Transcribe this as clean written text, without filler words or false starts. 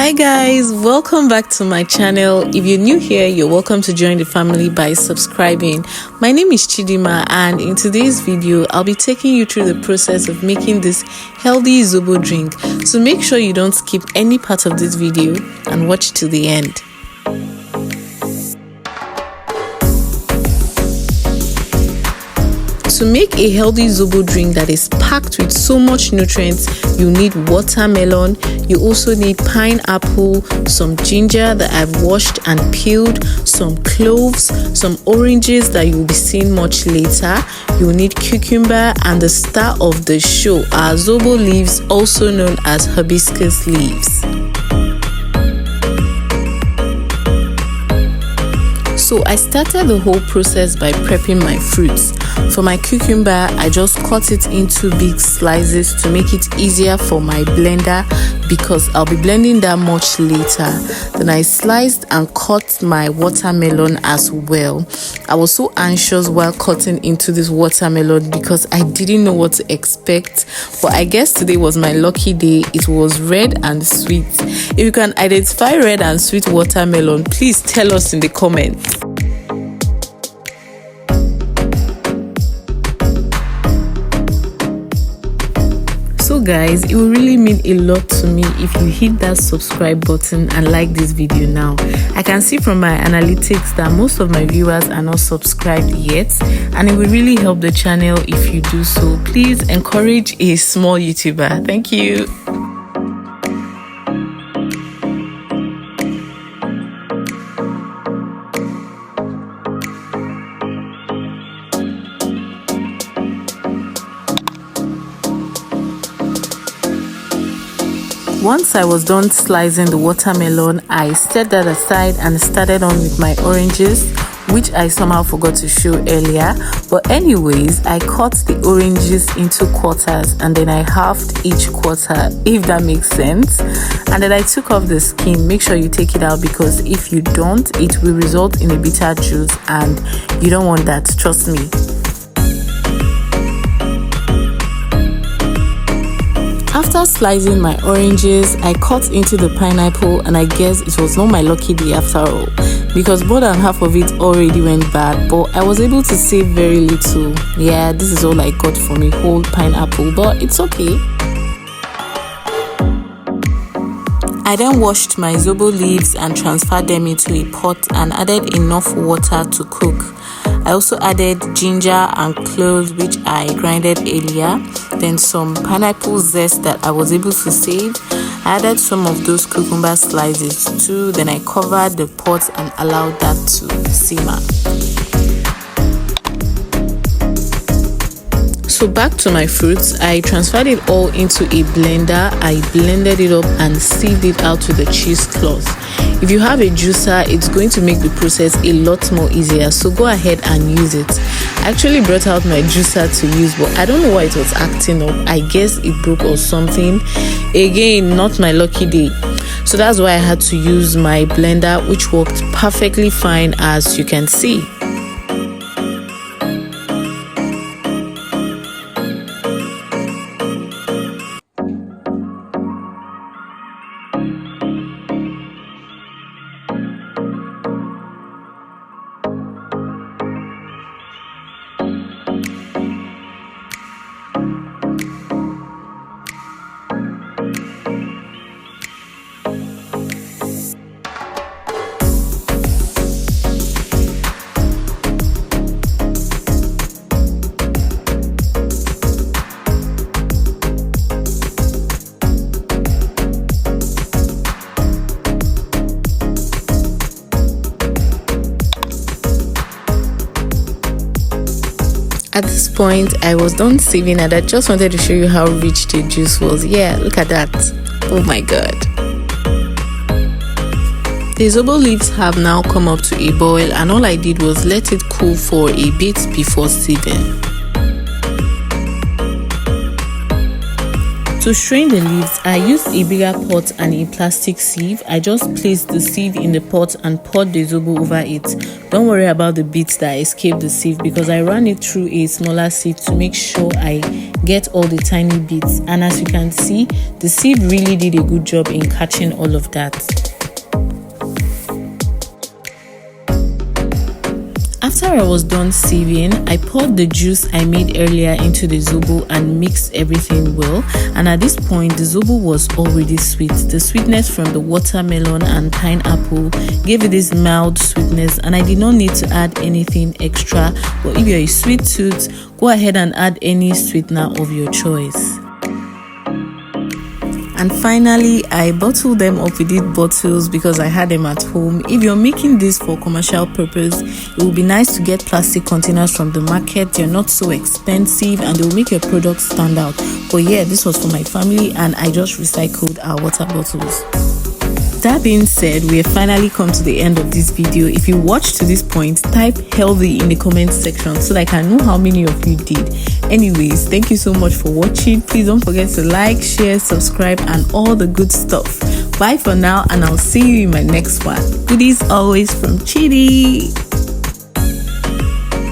Hi guys, welcome back to my channel. If you're new here, you're welcome to join the family by subscribing. My name is Chidima, and in today's video I'll be taking you through the process of making this healthy Zobo drink. So make sure you don't skip any part of this video and watch till the end. To make a healthy Zobo drink that is packed with so much nutrients, you need watermelon, you also need pineapple, some ginger that I've washed and peeled, some cloves, some oranges that you'll be seeing much later. You'll need cucumber and the star of the show, our Zobo leaves, also known as hibiscus leaves. So I started the whole process by prepping my fruits. For my cucumber, I just cut it into big slices to make it easier for my blender because I'll be blending that much later. Then I sliced and cut my watermelon as well. I was so anxious while cutting into this watermelon because I didn't know what to expect, but I guess today was my lucky day. It was red and sweet. If you can identify red and sweet watermelon, please tell us in the comments. So guys, it will really mean a lot to me if you hit that subscribe button and like this video now. I can see from my analytics that most of my viewers are not subscribed yet, and it will really help the channel if you do so. Please encourage a small YouTuber. Thank you. Once I was done slicing the watermelon, I set that aside and started on with my oranges, which I somehow forgot to show earlier. But anyways, I cut the oranges into quarters and then I halved each quarter, if that makes sense. And then I took off the skin. Make sure you take it out because if you don't, it will result in a bitter juice and you don't want that, trust me. After slicing my oranges, I cut into the pineapple, and I guess it was not my lucky day after all because more than half of it already went bad, but I was able to save very little. Yeah, this is all I got from a whole pineapple, but it's okay. I then washed my Zobo leaves and transferred them into a pot and added enough water to cook. I also added ginger and cloves, which I grinded earlier, then some pineapple zest that I was able to save. I added some of those cucumber slices too, then I covered the pot and allowed that to simmer. So back to my fruits, I transferred it all into a blender. I blended it up and sieved it out with a cheesecloth. If you have a juicer, it's going to make the process a lot more easier, so go ahead and use it. I actually brought out my juicer to use, but I don't know why it was acting up. I guess it broke or something. Again, not my lucky day. So that's why I had to use my blender, which worked perfectly fine, as you can see. At this point, I was done sieving and I just wanted to show you how rich the juice was. Yeah, look at that. Oh my god. The Zobo leaves have now come up to a boil, and all I did was let it cool for a bit before sieving. To strain the leaves, I used a bigger pot and a plastic sieve. I just placed the sieve in the pot and poured the zobo over it. Don't worry about the bits that escaped the sieve because I ran it through a smaller sieve to make sure I get all the tiny bits. And as you can see, the sieve really did a good job in catching all of that. After I was done sieving, I poured the juice I made earlier into the zobo and mixed everything well. And at this point, the zobo was already sweet. The sweetness from the watermelon and pineapple gave it this mild sweetness, and I did not need to add anything extra. But if you're a sweet tooth, go ahead and add any sweetener of your choice. And finally, I bottled them up with these bottles because I had them at home. If you're making this for commercial purpose, it will be nice to get plastic containers from the market. They're not so expensive and they'll make your product stand out. But yeah, this was for my family and I just recycled our water bottles. That being said, we have finally come to the end of this video. If you watched to this point, type healthy in the comment section so that I can know how many of you did. Anyways, thank you so much for watching. Please don't forget to like, share, subscribe and all the good stuff. Bye for now and I'll see you in my next one. Goodies always from Chidi.